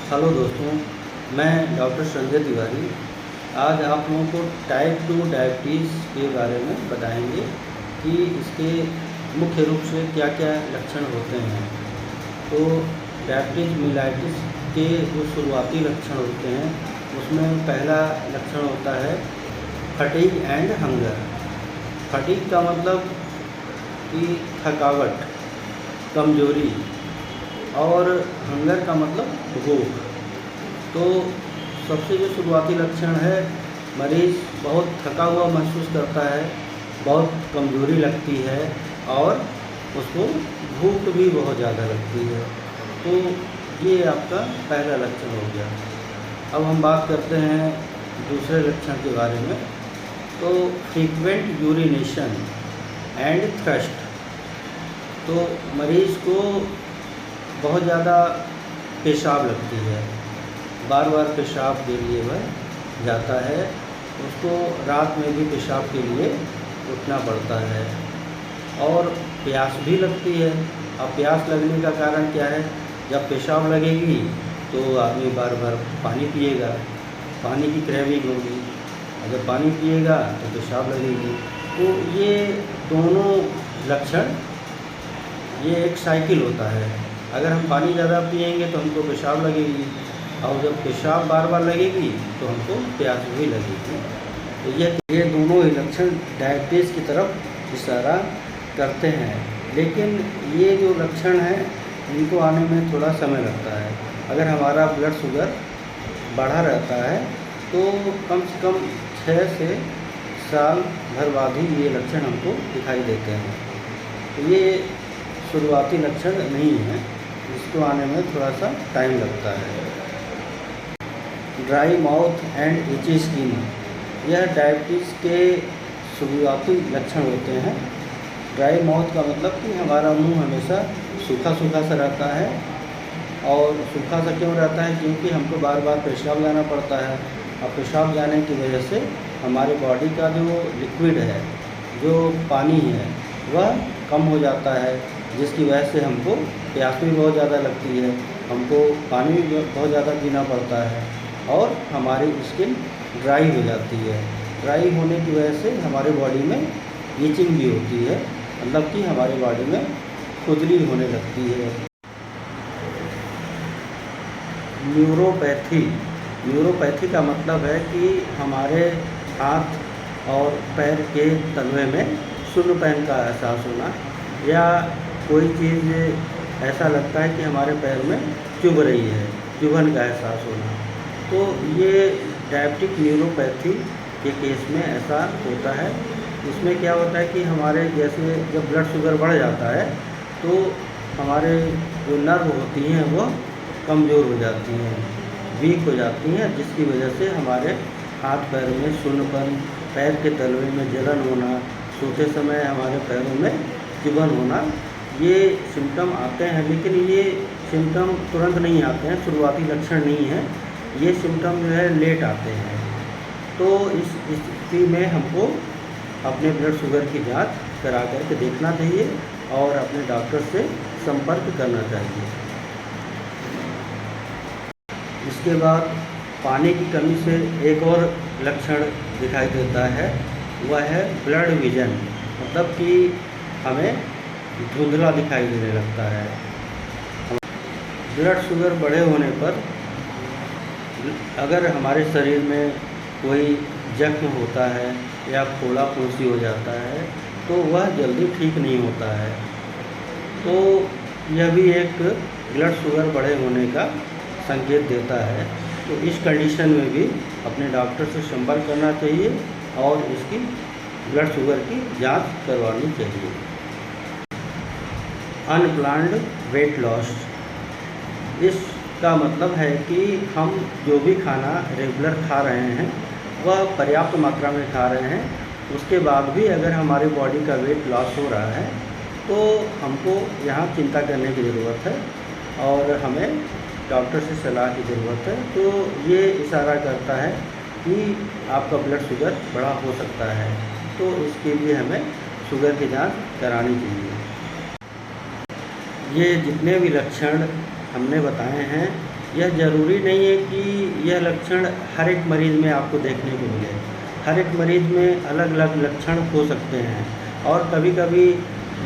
Hello दोस्तों, मैं doctor Sanjay Tiwari आज आप लोगों को टाइप 2 डायबिटीज़ के बारे में बताएंगे कि इसके मुख्य रूप से क्या क्या लक्षण होते हैं। तो डायबिटीज़ मेलाइटिस के जो शुरुआती लक्षण होते हैं उसमें पहला लक्षण होता है फटीग एंड हंगर। फटीग का मतलब कि थकावट, कमजोरी, और हंगर का मतलब भूख। तो सबसे जो शुरुआती लक्षण है, मरीज़ बहुत थका हुआ महसूस करता है, बहुत कमज़ोरी लगती है और उसको भूख भी बहुत ज़्यादा लगती है। तो ये आपका पहला लक्षण हो गया। अब हम बात करते हैं दूसरे लक्षण के बारे में। तो फ्रीक्वेंट यूरिनेशन एंड थ्रस्ट। तो मरीज़ को बहुत ज़्यादा पेशाब लगती है, बार बार पेशाब के लिए वह जाता है, उसको रात में भी पेशाब के लिए उठना पड़ता है और प्यास भी लगती है। अब प्यास लगने का कारण क्या है? जब पेशाब लगेगी तो आदमी बार बार पानी पिएगा, पानी की क्रेविंग होगी, अगर पानी पिएगा तो पेशाब लगेगी। तो ये दोनों लक्षण, ये एक साइकिल होता है। अगर हम पानी ज़्यादा पिएंगे तो हमको पेशाब लगेगी और जब पेशाब बार बार लगेगी तो हमको प्यास भी लगेगी। तो ये दोनों ही लक्षण डायबिटीज़ की तरफ इशारा करते हैं। लेकिन ये जो लक्षण हैं इनको आने में थोड़ा समय लगता है। अगर हमारा ब्लड शुगर बढ़ा रहता है तो कम से कम 6 से साल भर बाद ही ये लक्षण हमको दिखाई देते हैं। तो ये शुरुआती लक्षण नहीं है, इसको आने में थोड़ा सा टाइम लगता है। ड्राई माउथ एंड इची स्किन, यह डायबिटीज़ के शुरुआती लक्षण होते हैं। ड्राई माउथ का मतलब कि हमारा मुंह हमेशा सूखा सूखा सा रहता है। और सूखा सा क्यों रहता है? क्योंकि हमको बार बार पेशाब जाना पड़ता है और पेशाब जाने की वजह से हमारे बॉडी का जो लिक्विड है, जो पानी है, वह कम हो जाता है, जिसकी वजह से हमको प्यास भी बहुत ज़्यादा लगती है, हमको पानी भी बहुत ज़्यादा पीना पड़ता है और हमारी स्किन ड्राई हो जाती है। ड्राई होने की वजह से हमारे बॉडी में ईचिंग भी होती है, मतलब कि हमारे बॉडी में खुजली होने लगती है। न्यूरोपैथी, न्यूरोपैथी का मतलब है कि हमारे हाथ और पैर के तलवे में शून्यपन का एहसास होना, या कोई चीज़ ऐसा लगता है कि हमारे पैर में चुभ रही है, चुभन का एहसास होना। तो ये डायबिटिक न्यूरोपैथी के केस में ऐसा होता है। इसमें क्या होता है कि हमारे जैसे जब ब्लड शुगर बढ़ जाता है तो हमारे जो नर्व होती हैं वो कमज़ोर हो जाती हैं, वीक हो जाती हैं, जिसकी वजह से हमारे हाथ पैर में शून्यपन, पैर के तलवे में जलन होना, सोते समय हमारे पैरों में चुभन होना, ये सिम्टम आते हैं। लेकिन ये सिम्टम तुरंत नहीं आते हैं, शुरुआती लक्षण नहीं है, ये सिम्टम जो है लेट आते हैं। तो इस स्थिति में हमको अपने ब्लड शुगर की जांच करा करके देखना चाहिए और अपने डॉक्टर से संपर्क करना चाहिए। इसके बाद पानी की कमी से एक और लक्षण दिखाई देता है, वह है ब्लड विजन, मतलब कि हमें धुंधला दिखाई देने लगता है। ब्लड शुगर बढ़े होने पर अगर हमारे शरीर में कोई जख्म होता है या फोड़ा फुंसी हो जाता है तो वह जल्दी ठीक नहीं होता है। तो यह भी एक ब्लड शुगर बढ़े होने का संकेत देता है। तो इस कंडीशन में भी अपने डॉक्टर से संपर्क करना चाहिए और इसकी ब्लड शुगर की जांच करवानी चाहिए। अनप्लान्ड वेट लॉस, इसका मतलब है कि हम जो भी खाना रेगुलर खा रहे हैं वह पर्याप्त मात्रा में खा रहे हैं, उसके बाद भी अगर हमारी बॉडी का वेट लॉस हो रहा है तो हमको यहाँ चिंता करने की ज़रूरत है और हमें डॉक्टर से सलाह की ज़रूरत है। तो ये इशारा करता है कि आपका ब्लड शुगर बढ़ा हो सकता है, तो इसके लिए हमें शुगर की जांच करानी चाहिए। ये जितने भी लक्षण हमने बताए हैं यह ज़रूरी नहीं है कि यह लक्षण हर एक मरीज़ में आपको देखने को मिले। हर एक मरीज़ में अलग अलग लक्षण हो सकते हैं और कभी कभी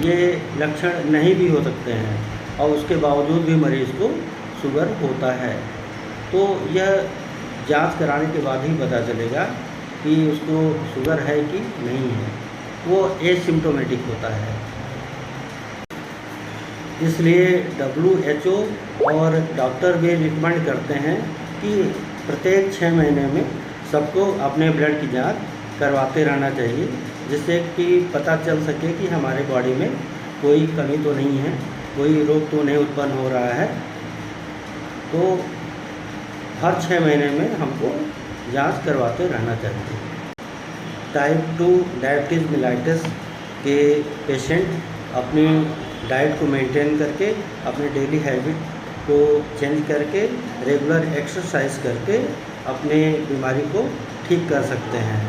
ये लक्षण नहीं भी हो सकते हैं और उसके बावजूद भी मरीज़ को शुगर होता है। तो यह जांच कराने के बाद ही पता चलेगा कि उसको शुगर है कि नहीं है। वो एसिम्प्टोमेटिक होता है। इसलिए WHO और डॉक्टर भी रिकमेंड करते हैं कि प्रत्येक 6 महीने में सबको अपने ब्लड की जांच करवाते रहना चाहिए, जिससे कि पता चल सके कि हमारे बॉडी में कोई कमी तो नहीं है, कोई रोग तो नहीं उत्पन्न हो रहा है। तो हर 6 महीने में हमको जांच करवाते रहना चाहिए। टाइप 2 डायबिटीज़ मेलाइटिस के पेशेंट अपनी डाइट को मेंटेन करके, अपने डेली हैबिट को चेंज करके, रेगुलर एक्सरसाइज करके अपने बीमारी को ठीक कर सकते हैं।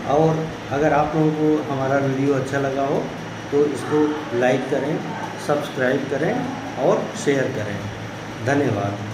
और अगर आप लोगों को हमारा वीडियो अच्छा लगा हो तो इसको लाइक करें, सब्सक्राइब करें और शेयर करें। धन्यवाद।